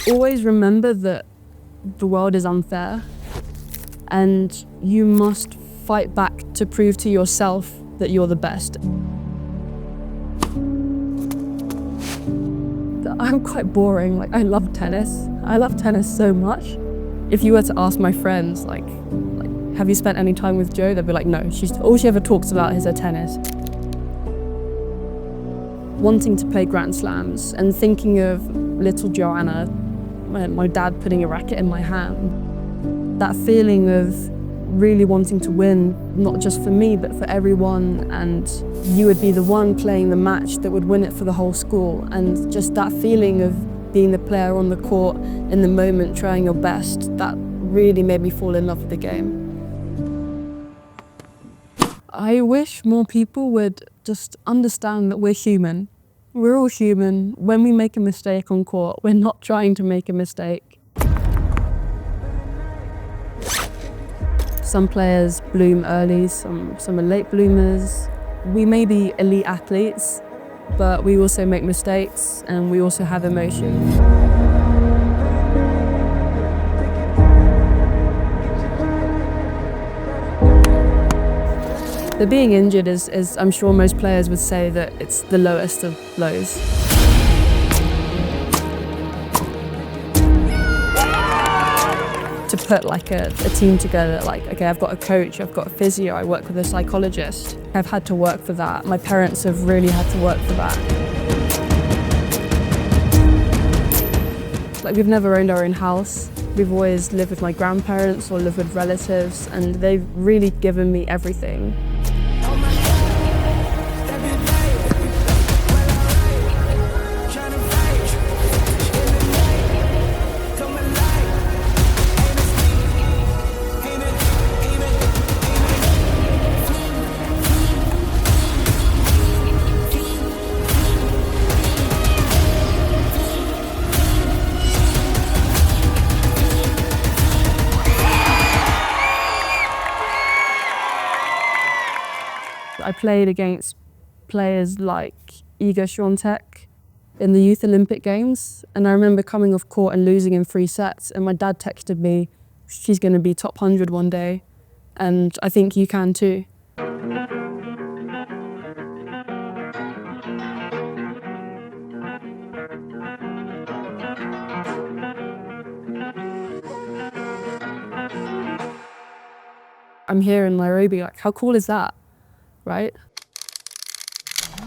Always remember that the world is unfair and you must fight back to prove to yourself that you're the best. I'm quite boring. Like, I love tennis. I love tennis so much. If you were to ask my friends, like, have you spent any time with Jo? They'd be like, no, all she ever talks about is her tennis. Wanting to play Grand Slams and thinking of little Joanna, my dad putting a racket in my hand. That feeling of really wanting to win, not just for me, but for everyone, and you would be the one playing the match that would win it for the whole school. And just that feeling of being the player on the court in the moment, trying your best, that really made me fall in love with the game. I wish more people would just understand that we're human. We're all human. When we make a mistake on court, we're not trying to make a mistake. Some players bloom early, some are late bloomers. We may be elite athletes, but we also make mistakes and we also have emotions. The being injured is, I'm sure most players would say that it's the lowest of lows. To put like a team together, like, okay, I've got a coach, I've got a physio, I work with a psychologist. I've had to work for that. My parents have really had to work for that. Like, we've never owned our own house. We've always lived with my grandparents or lived with relatives, and they've really given me everything. I played against players like Iga Świątek in the Youth Olympic Games, and I remember coming off court and losing in 3 sets, and my dad texted me, she's going to be top 100 one day, and I think you can too. I'm here in Nairobi, like, how cool is that? Right?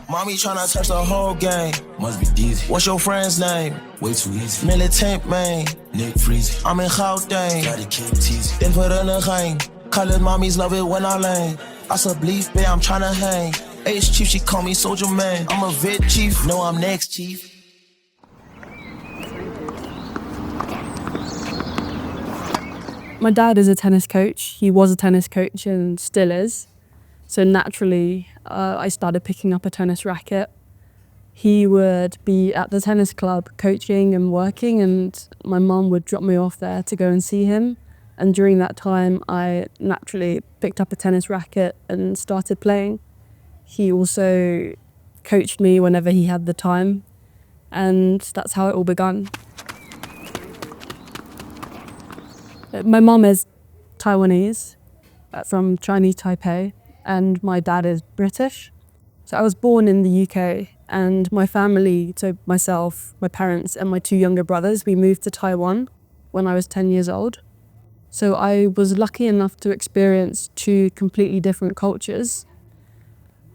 Mommy tryna touch the whole game. Must be easy. What's your friend's name? Way too easy. Militant man. Nick Freezy. I'm in Gauteng. Gotta keep teasing. Then put in the hang. Call it mommies love it when I lane. I said believe, babe, I'm tryna hang. H chief, she call me soldier man. I'm a vet chief. No, I'm next chief. My dad is a tennis coach. He was a tennis coach and still is. So naturally, I started picking up a tennis racket. He would be at the tennis club coaching and working, and my mum would drop me off there to go and see him. And during that time, I naturally picked up a tennis racket and started playing. He also coached me whenever he had the time, and that's how it all began. My mum is Taiwanese, from Chinese Taipei, and my dad is British. So I was born in the UK, and my family, so myself, my parents, and my 2 younger brothers, we moved to Taiwan when I was 10 years old. So I was lucky enough to experience 2 completely different cultures.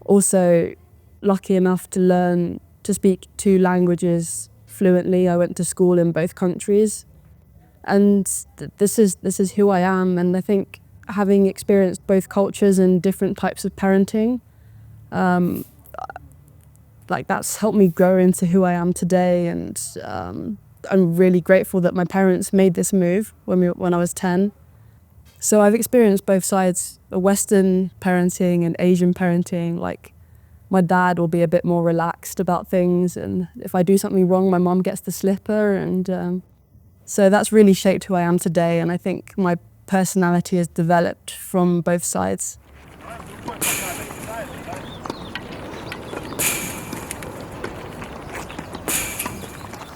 Also lucky enough to learn to speak 2 languages fluently. I went to school in both countries. And this is who I am, and I think having experienced both cultures and different types of parenting, like, that's helped me grow into who I am today. And I'm really grateful that my parents made this move when I was 10. So I've experienced both sides, Western parenting and Asian parenting. Like, my dad will be a bit more relaxed about things, and if I do something wrong, my mum gets the slipper, and so that's really shaped who I am today, and I think my personality has developed from both sides.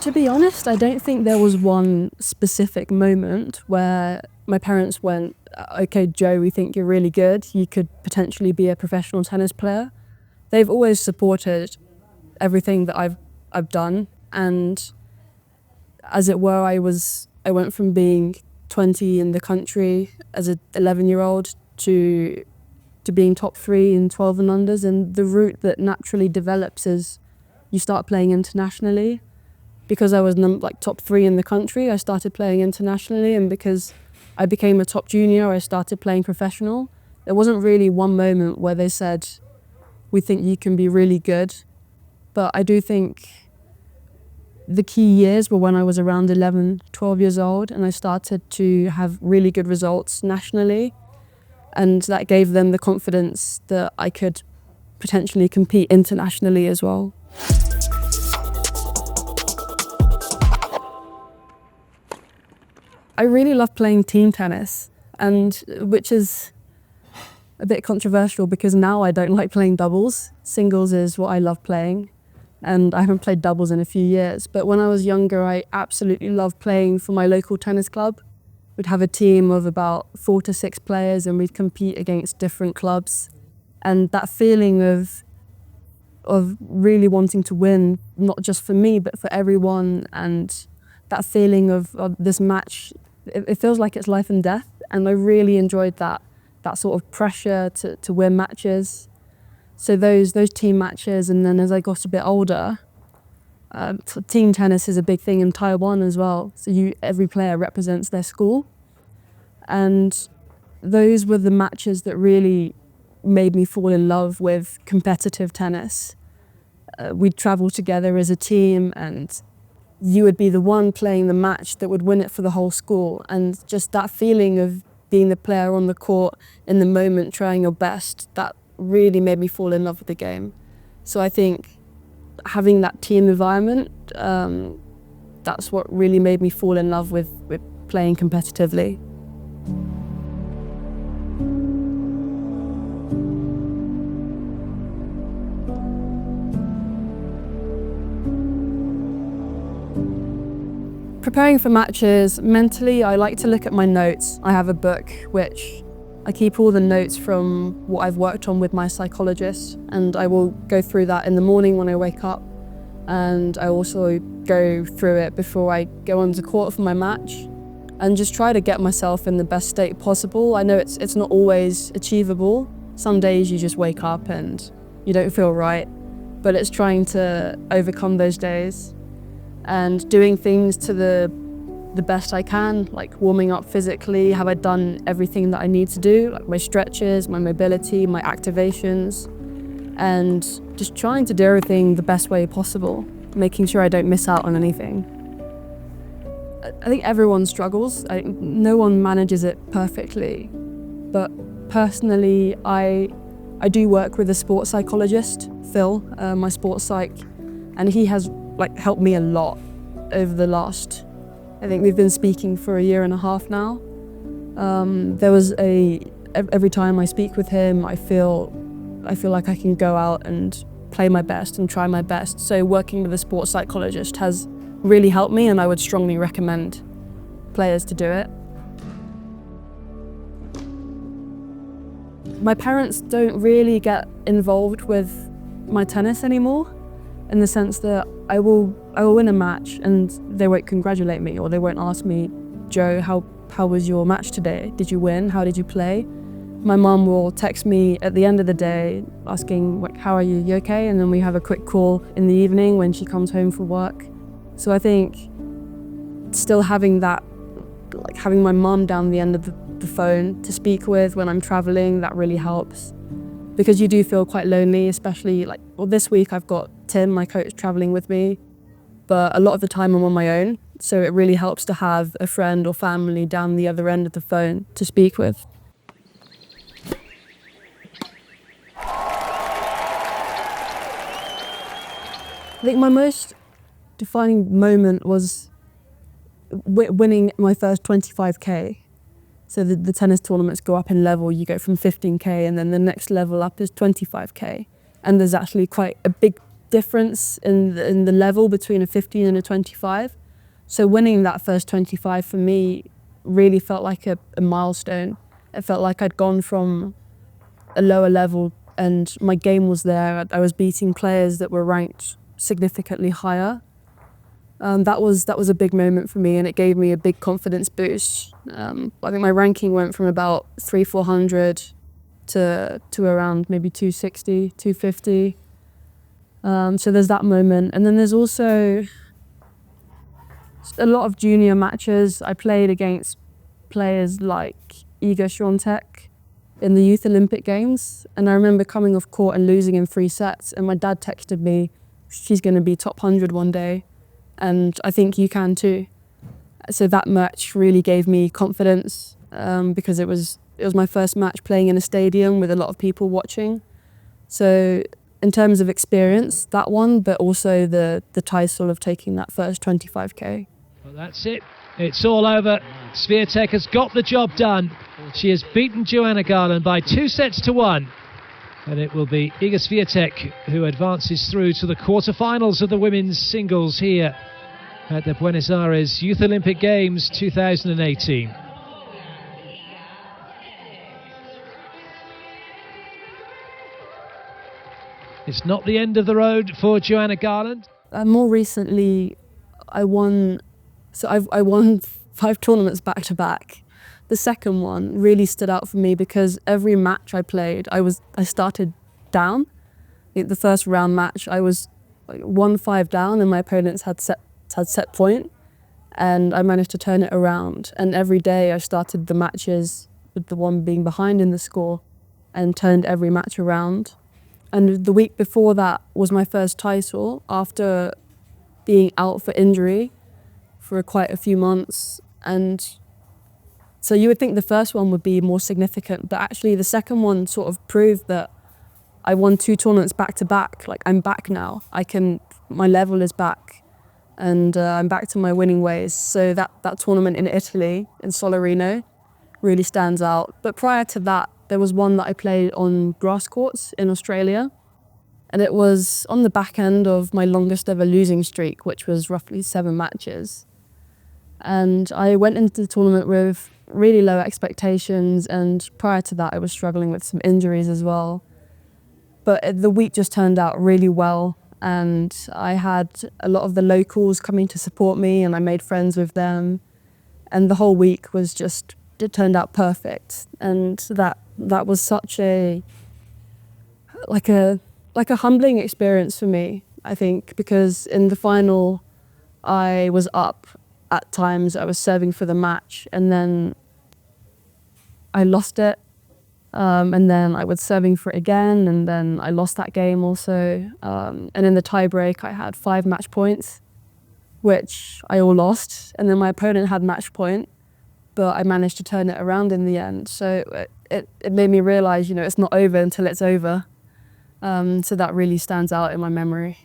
To be honest, I don't think there was one specific moment where my parents went, okay, Joe, we think you're really good. You could potentially be a professional tennis player. They've always supported everything that I've done. And as it were, I went from being 20 in the country as an 11-year-old to being top 3 in 12 and unders. And the route that naturally develops is you start playing internationally. Because I was top 3 in the country, I started playing internationally, and because I became a top junior, I started playing professional. There wasn't really one moment where they said, we think you can be really good. But I do think the key years were when I was around 11, 12 years old, and I started to have really good results nationally. And that gave them the confidence that I could potentially compete internationally as well. I really love playing team tennis, and which is a bit controversial because now I don't like playing doubles. Singles is what I love playing, and I haven't played doubles in a few years. But when I was younger, I absolutely loved playing for my local tennis club. We'd have a team of about 4 to 6 players, and we'd compete against different clubs. And that feeling of really wanting to win, not just for me, but for everyone, and that feeling of this match, it feels like it's life and death. And I really enjoyed that sort of pressure to win matches. So those team matches, and then as I got a bit older, team tennis is a big thing in Taiwan as well. So every player represents their school. And those were the matches that really made me fall in love with competitive tennis. We'd travel together as a team, and you would be the one playing the match that would win it for the whole school. And just that feeling of being the player on the court in the moment, trying your best, that really made me fall in love with the game. So I think having that team environment, that's what really made me fall in love with playing competitively. Preparing for matches, mentally, I like to look at my notes. I have a book which I keep all the notes from what I've worked on with my psychologist, and I will go through that in the morning when I wake up, and I also go through it before I go onto court for my match, and just try to get myself in the best state possible. I know it's not always achievable. Some days you just wake up and you don't feel right, but it's trying to overcome those days and doing things to the best I can, like warming up physically. Have I done everything that I need to do, like my stretches, my mobility, my activations, and just trying to do everything the best way possible, making sure I don't miss out on anything. I think everyone struggles. No one manages it perfectly, but personally, I do work with a sports psychologist, Phil, my sports psych, and he has helped me a lot over the last, I think we've been speaking for 1.5 years now. Every time I speak with him, I feel like I can go out and play my best and try my best. So working with a sports psychologist has really helped me, and I would strongly recommend players to do it. My parents don't really get involved with my tennis anymore, in the sense that I will win a match and they won't congratulate me, or they won't ask me, Joe, how was your match today? Did you win? How did you play? My mum will text me at the end of the day asking, how are you? You okay? And then we have a quick call in the evening when she comes home from work. So I think still having that, having my mum down the end of the phone to speak with when I'm traveling, that really helps. Because you do feel quite lonely, especially this week I've got Tim, my coach, traveling with me, but a lot of the time I'm on my own. So it really helps to have a friend or family down the other end of the phone to speak with. I think my most defining moment was winning my first 25k. So the tennis tournaments go up in level. You go from 15k, and then the next level up is 25k. And there's actually quite a big difference in the level between a 15 and a 25. So winning that first 25 for me really felt like a milestone. It felt like I'd gone from a lower level and my game was there. I was beating players that were ranked significantly higher. That was a big moment for me, and it gave me a big confidence boost. I think my ranking went from about 300-400 to around maybe 260, 250. So there's that moment. And then there's also a lot of junior matches. I played against players like Iga Świątek in the Youth Olympic Games. And I remember coming off court and losing in 3 sets. And my dad texted me, she's going to be top 100 one day. And I think you can too. So that match really gave me confidence because it was my first match playing in a stadium with a lot of people watching. So in terms of experience, that one, but also the title of taking that first 25K. Well, that's it. It's all over. Świątek has got the job done. She has beaten Joanna Garland by 2-1. And it will be Iga Świątek who advances through to the quarterfinals of the women's singles here at the Buenos Aires Youth Olympic Games 2018. It's not the end of the road for Joanna Garland. More recently, I won 5 tournaments back to back. The second one really stood out for me because every match I played, I started down. I think the first round match, I was 1-5 down and my opponents had set point, and I managed to turn it around. And every day I started the matches with the one being behind in the score and turned every match around. And the week before that was my first title after being out for injury for quite a few months. And so you would think the first one would be more significant, but actually the second one sort of proved that I won 2 tournaments back to back. Like, I'm back now. My level is back, and I'm back to my winning ways. So that tournament in Italy, in Solarino, really stands out. But prior to that, there was one that I played on grass courts in Australia, and it was on the back end of my longest ever losing streak, which was roughly 7 matches. And I went into the tournament with really low expectations, and prior to that I was struggling with some injuries as well. But the week just turned out really well, and I had a lot of the locals coming to support me, and I made friends with them, and the whole week it turned out perfect. And that was such a humbling experience for me, I think, because in the final I was up at times. I was serving for the match, and then I lost it, and then I was serving for it again, and then I lost that game also. And in the tie break I had 5 match points, which I all lost, and then my opponent had match point, but I managed to turn it around in the end. So it made me realise, it's not over until it's over. So that really stands out in my memory.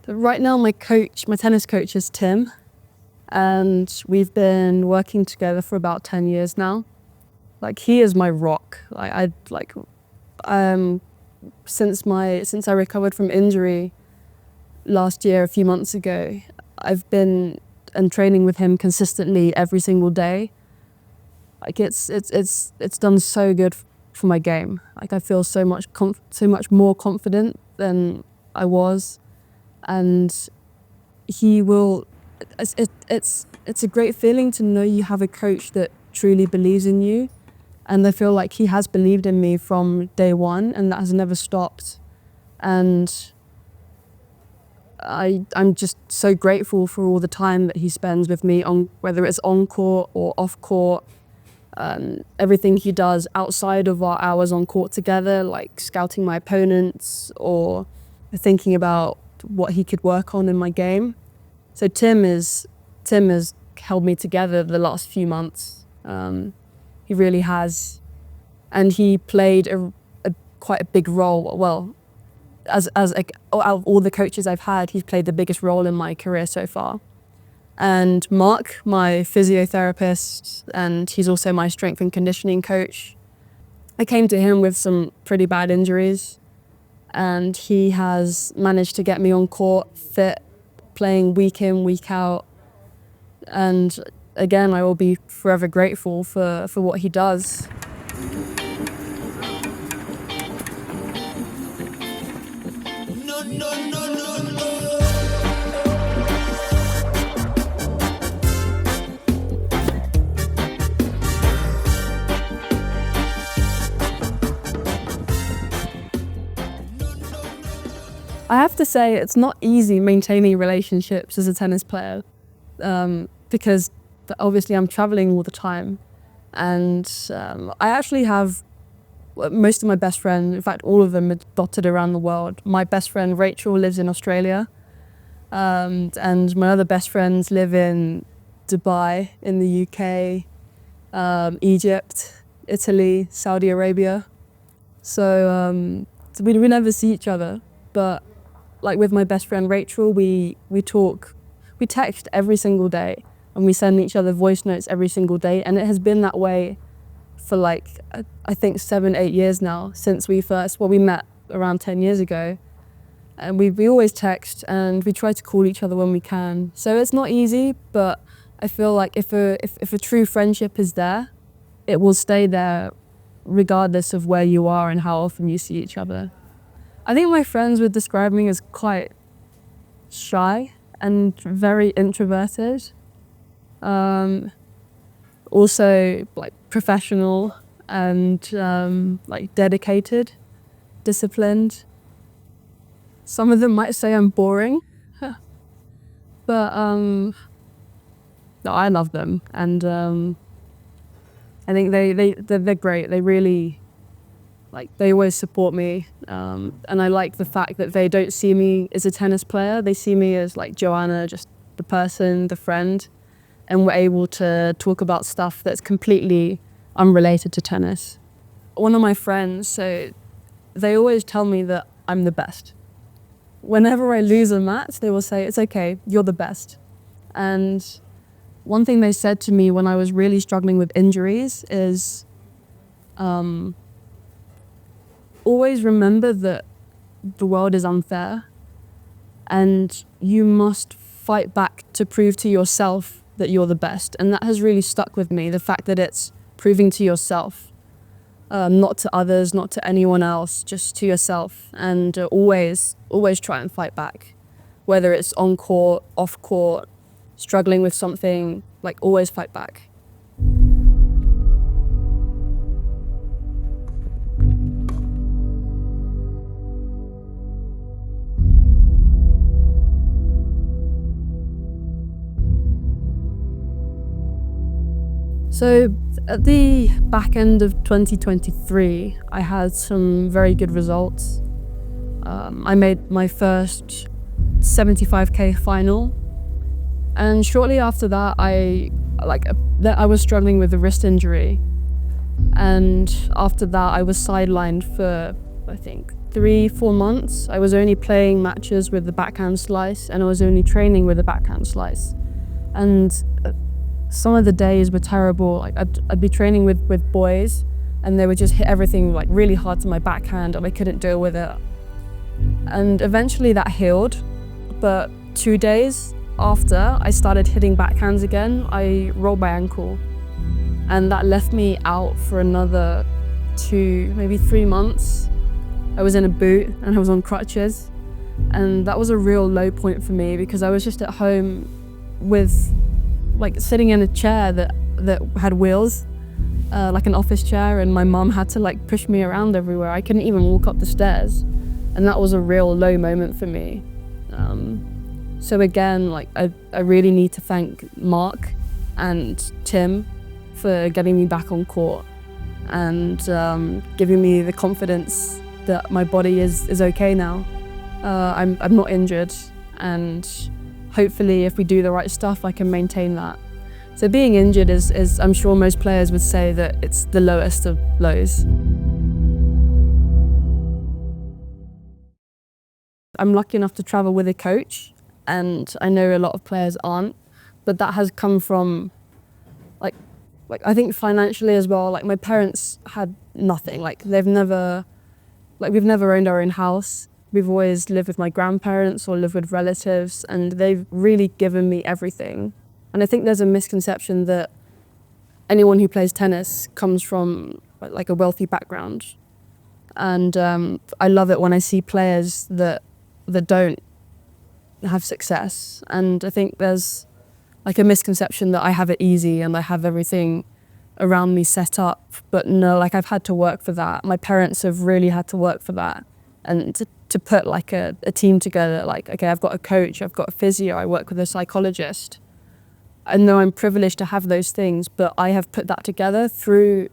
So right now my tennis coach is Tim, and we've been working together for about 10 years now. Like, he is my rock. Since I recovered from injury last year, a few months ago, I've been training with him consistently every single day. Like, it's done so good for my game. Like, I feel so much more confident than I was, and he will. It's a great feeling to know you have a coach that truly believes in you. And I feel like he has believed in me from day one, and that has never stopped. And I'm just so grateful for all the time that he spends with me, whether it's on court or off court. Everything he does outside of our hours on court together, like scouting my opponents or thinking about what he could work on in my game. So Tim has held me together the last few months. He really has, and he played quite a big role. Well, as like, out of all the coaches I've had, he's played the biggest role in my career so far. And Mark, my physiotherapist, and he's also my strength and conditioning coach. I came to him with some pretty bad injuries, and he has managed to get me on court, fit, playing week in, week out. And again, I will be forever grateful for what he does. I have to say, it's not easy maintaining relationships as a tennis player, because obviously I'm traveling all the time, and I actually have most of my best friends, in fact all of them, are dotted around the world. My best friend Rachel lives in Australia, and my other best friends live in Dubai, in the UK, Egypt, Italy, Saudi Arabia. So we never see each other, but like with my best friend Rachel, we talk, we text every single day, and we send each other voice notes every single day, and it has been that way for like, I think 7-8 years now, since we met around 10 years ago. And we always text, and we try to call each other when we can. So it's not easy, but I feel like if a true friendship is there, it will stay there regardless of where you are and how often you see each other. I think my friends would describe me as quite shy and very introverted. Also like professional and like dedicated, disciplined. Some of them might say I'm boring, but no, I love them, and I think they're great. They really, like, they always support me, and I like the fact that they don't see me as a tennis player. They see me as like Joanna, just the person, the friend, and we're able to talk about stuff that's completely unrelated to tennis. One of my friends, so they always tell me that I'm the best. Whenever I lose a match, they will say, "It's okay, you're the best." And one thing they said to me when I was really struggling with injuries is, always remember that the world is unfair, and you must fight back to prove to yourself that you're the best. And that has really stuck with me, the fact that it's proving to yourself, not to others, not to anyone else, just to yourself. And always try and fight back, whether it's on court, off court, struggling with something, like always fight back. So at the back end of 2023, I had some very good results. I made my first 75k final, and shortly after that, I was struggling with a wrist injury, and after that, I was sidelined for I think 3-4 months. I was only playing matches with the backhand slice, and I was only training with the backhand slice, and some of the days were terrible. Like I'd be training with boys, and they would just hit everything like really hard to my backhand, and I couldn't deal with it. And eventually that healed, but 2 days after I started hitting backhands again, I rolled my ankle, and that left me out for another 2, maybe 3 months. I was in a boot and I was on crutches, and that was a real low point for me, because I was just at home with like sitting in a chair that had wheels, like an office chair, and my mum had to like push me around everywhere. I couldn't even walk up the stairs, and that was a real low moment for me. So again, like I really need to thank Mark and Tim for getting me back on court and giving me the confidence that my body is okay now. I'm not injured, and hopefully if we do the right stuff, I can maintain that. So being injured is I'm sure most players would say that it's the lowest of lows. I'm lucky enough to travel with a coach, and I know a lot of players aren't, but that has come from like I think financially as well. Like my parents had nothing. Like we've never owned our own house. We've always lived with my grandparents or lived with relatives, and they've really given me everything. And I think there's a misconception that anyone who plays tennis comes from like a wealthy background. And I love it when I see players that don't have success. And I think there's like a misconception that I have it easy and I have everything around me set up. But no, like I've had to work for that. My parents have really had to work for that. And to put like a team together, like, okay, I've got a coach, I've got a physio, I work with a psychologist. I know I'm privileged to have those things, but I have put that together through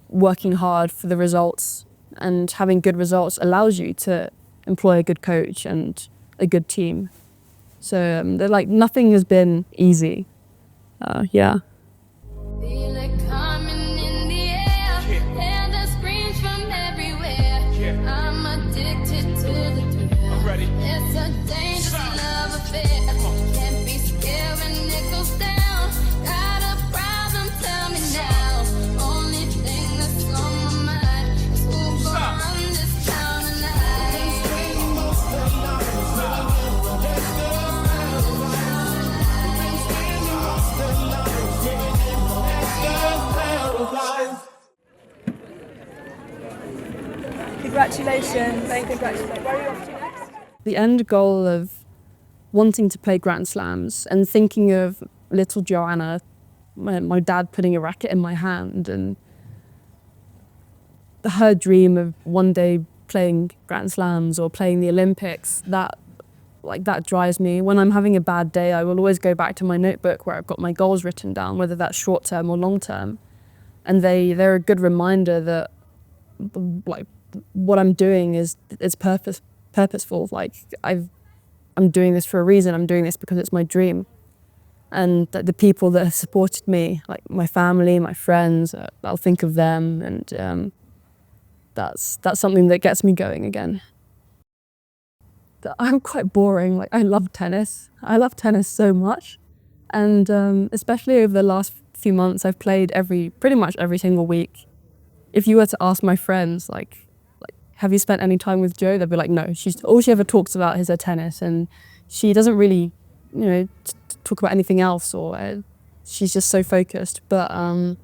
working hard for the results, and having good results allows you to employ a good coach and a good team. So like nothing has been easy. Yeah. Feel it coming in the air, hear the screams from everywhere. I'm addicted to the thrill. It's a dangerous love affair. Can't be scared when it goes down. Got a problem? Tell me now. Only thing that's on my mind is who gon' run this town tonight. Congratulations. Congratulations. Where are you off to next? The end goal of wanting to play Grand Slams and thinking of little Joanna, my dad putting a racket in my hand, and her dream of one day playing Grand Slams or playing the Olympics, that drives me. When I'm having a bad day, I will always go back to my notebook where I've got my goals written down, whether that's short term or long term. And they're a good reminder that like what I'm doing is purposeful. Like I'm doing this for a reason. I'm doing this because it's my dream. And the people that have supported me, like my family, my friends, I'll think of them, and that's something that gets me going again. I'm quite boring. Like I love tennis. I love tennis so much, and especially over the last few months, I've played pretty much every single week. If you were to ask my friends, like, have you spent any time with Jo? They'd be like, no. All she ever talks about is her tennis, and she doesn't really, talk about anything else, or she's just so focused. But I'm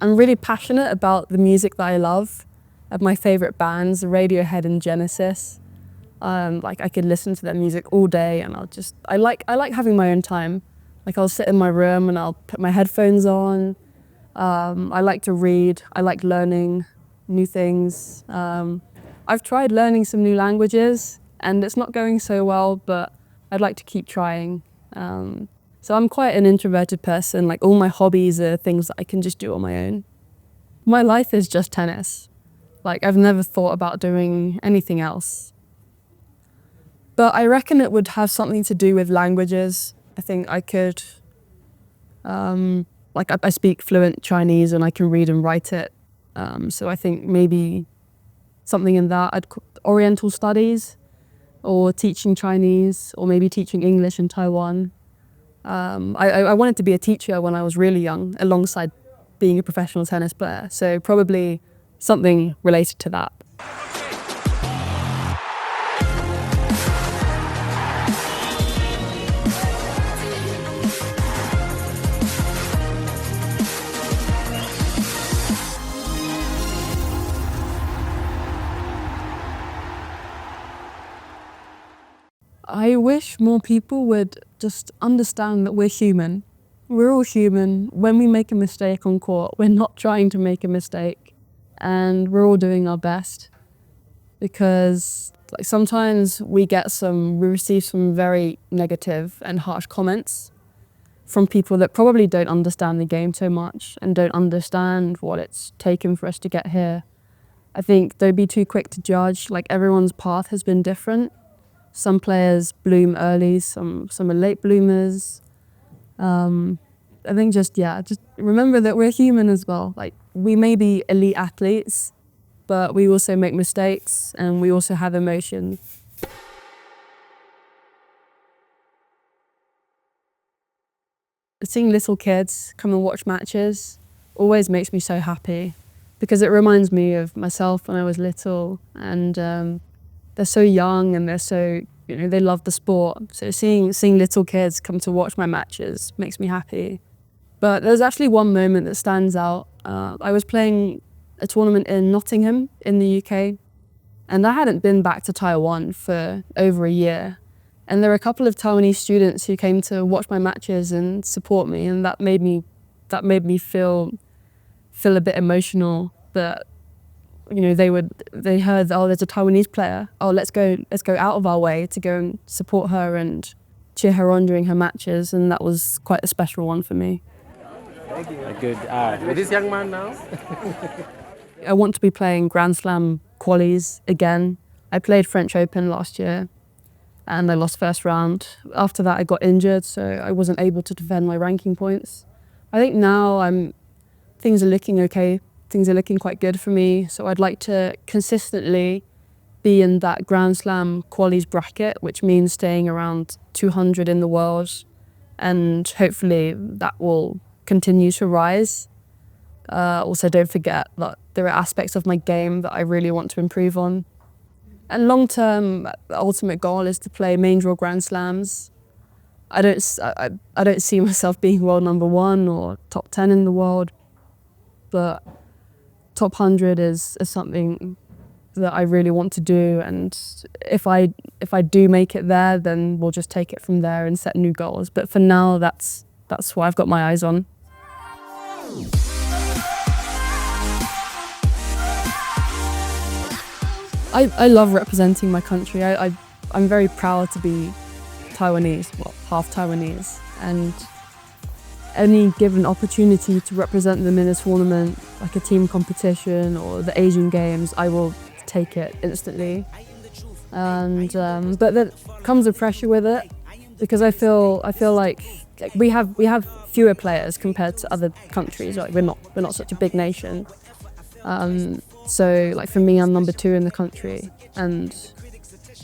really passionate about the music that I love. Of my favorite bands, Radiohead and Genesis. Like I could listen to their music all day, and I like having my own time. Like I'll sit in my room and I'll put my headphones on. I like to read. I like learning new things. I've tried learning some new languages, and it's not going so well, but I'd like to keep trying. So I'm quite an introverted person. Like all my hobbies are things that I can just do on my own. My life is just tennis. Like I've never thought about doing anything else. But I reckon it would have something to do with languages. I think I could, I speak fluent Chinese and I can read and write it. So I think maybe something in that, Oriental studies, or teaching Chinese, or maybe teaching English in Taiwan. I wanted to be a teacher when I was really young, alongside being a professional tennis player. So probably something related to that. I wish more people would just understand that we're human. We're all human. When we make a mistake on court, we're not trying to make a mistake, and we're all doing our best. Because sometimes we receive some very negative and harsh comments from people that probably don't understand the game so much and don't understand what it's taken for us to get here. I think don't be too quick to judge. Like everyone's path has been different. Some players bloom early, some are late bloomers. I think just remember that we're human as well. Like we may be elite athletes, but we also make mistakes and we also have emotions. Seeing little kids come and watch matches always makes me so happy because it reminds me of myself when I was little, and they're so young and they're so, they love the sport. So seeing little kids come to watch my matches makes me happy. But there's actually one moment that stands out. I was playing a tournament in Nottingham in the UK, and I hadn't been back to Taiwan for over a year. And there were a couple of Taiwanese students who came to watch my matches and support me, and that made me feel a bit emotional. That they heard, oh, there's a Taiwanese player. Oh, let's go out of our way to go and support her and cheer her on during her matches, and that was quite a special one for me. Thank you. Good. With this young man now. I want to be playing Grand Slam qualies again. I played French Open last year, and I lost first round. After that, I got injured, so I wasn't able to defend my ranking points. I think now things are looking okay. Things are looking quite good for me, so I'd like to consistently be in that Grand Slam qualies bracket, which means staying around 200 in the world, and hopefully that will continue to rise. Also, don't forget that there are aspects of my game that I really want to improve on. And long-term, the ultimate goal is to play main draw Grand Slams. I don't see myself being world number 1 or top 10 in the world, but top 100 is something that I really want to do. And if I do make it there, then we'll just take it from there and set new goals. But for now, that's what I've got my eyes on. I love representing my country. I'm very proud to be Taiwanese, well, half Taiwanese, and any given opportunity to represent them in a tournament, like a team competition or the Asian Games, I will take it instantly. And but there comes a pressure with it because I feel like we have fewer players compared to other countries. Like we're not such a big nation. So like for me, I'm number 2 in the country, and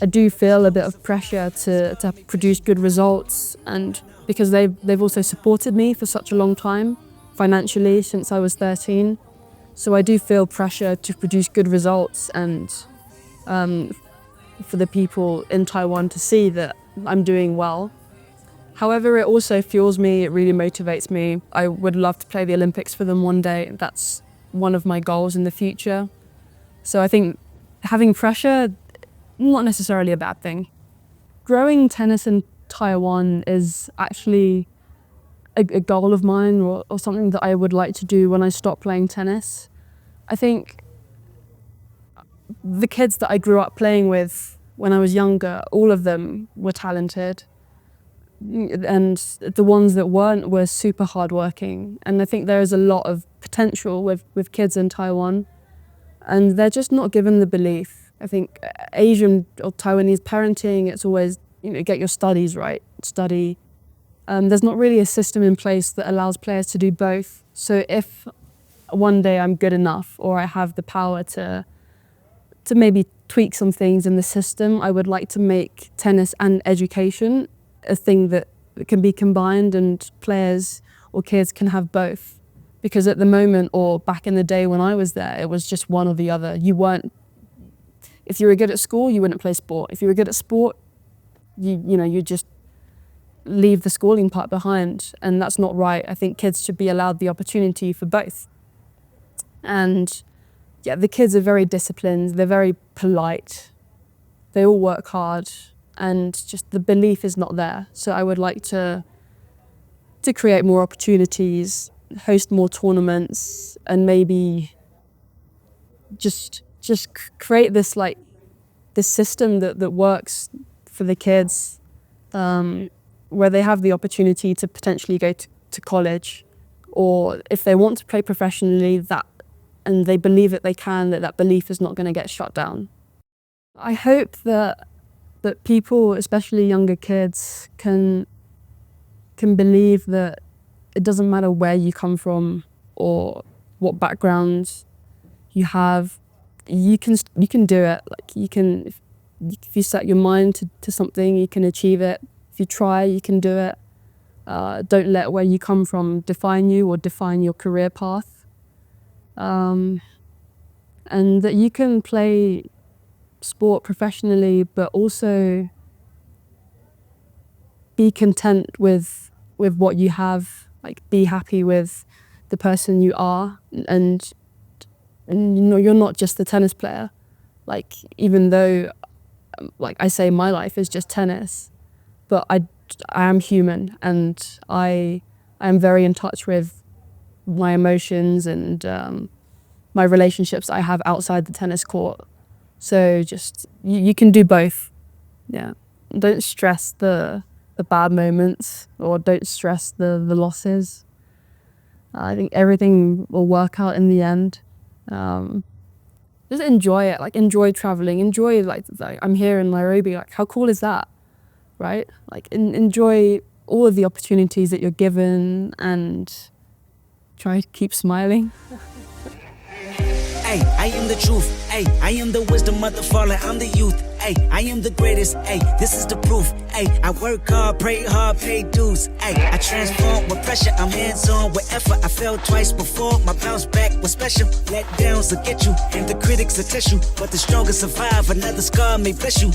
I do feel a bit of pressure to produce good results, and because they've also supported me for such a long time financially since I was 13. So I do feel pressure to produce good results and for the people in Taiwan to see that I'm doing well. However, it also fuels me, it really motivates me. I would love to play the Olympics for them one day. That's one of my goals in the future. So I think having pressure, not necessarily a bad thing. Growing tennis in Taiwan is actually a goal of mine or something that I would like to do when I stop playing tennis. I think the kids that I grew up playing with when I was younger, all of them were talented. And the ones that weren't were super hardworking. And I think there is a lot of potential with kids in Taiwan, and they're just not given the belief. I think Asian or Taiwanese parenting, it's always, get your studies right, study. There's not really a system in place that allows players to do both. So if one day I'm good enough or I have the power to maybe tweak some things in the system, I would like to make tennis and education a thing that can be combined and players or kids can have both. Because at the moment, or back in the day when I was there, it was just one or the other. If you were good at school, you wouldn't play sport. If you were good at sport, you just leave the schooling part behind, and that's not right. I think kids should be allowed the opportunity for both. And yeah, the kids are very disciplined, they're very polite, they all work hard, and just the belief is not there. So I would like to create more opportunities, host more tournaments, and maybe just create this system that works for the kids, where they have the opportunity to potentially go to college, or if they want to play professionally, and they believe that they can, that belief is not going to get shut down. I hope that people, especially younger kids, can believe that it doesn't matter where you come from or what background you have. you can do it. Like you can, if you set your mind to something, you can achieve it. If you try, you can do it. Don't let where you come from define you or define your career path. And that you can play sport professionally, but also be content with what you have. Like be happy with the person you are, and you know you're not just a tennis player. Like even though, like I say, my life is just tennis, but I am human, and I am very in touch with my emotions and my relationships I have outside the tennis court. So just you can do both. Yeah, don't stress the bad moments, or don't stress the losses. I think everything will work out in the end. Just enjoy it. Like enjoy traveling. Enjoy like I'm here in Nairobi. Like how cool is that, right? Like enjoy all of the opportunities that you're given, and try to keep smiling. Ay, I am the truth. Ay, I am the wisdom of the fallen. I'm the youth. Ay, I am the greatest. Ay, this is the proof. Ay, I work hard, pray hard, pay dues. Ay, I transform with pressure. I'm hands-on with effort. I fell twice before. My bounce back was special. Let downs will get you, and the critics will test you. But the strongest survive. Another scar may bless you.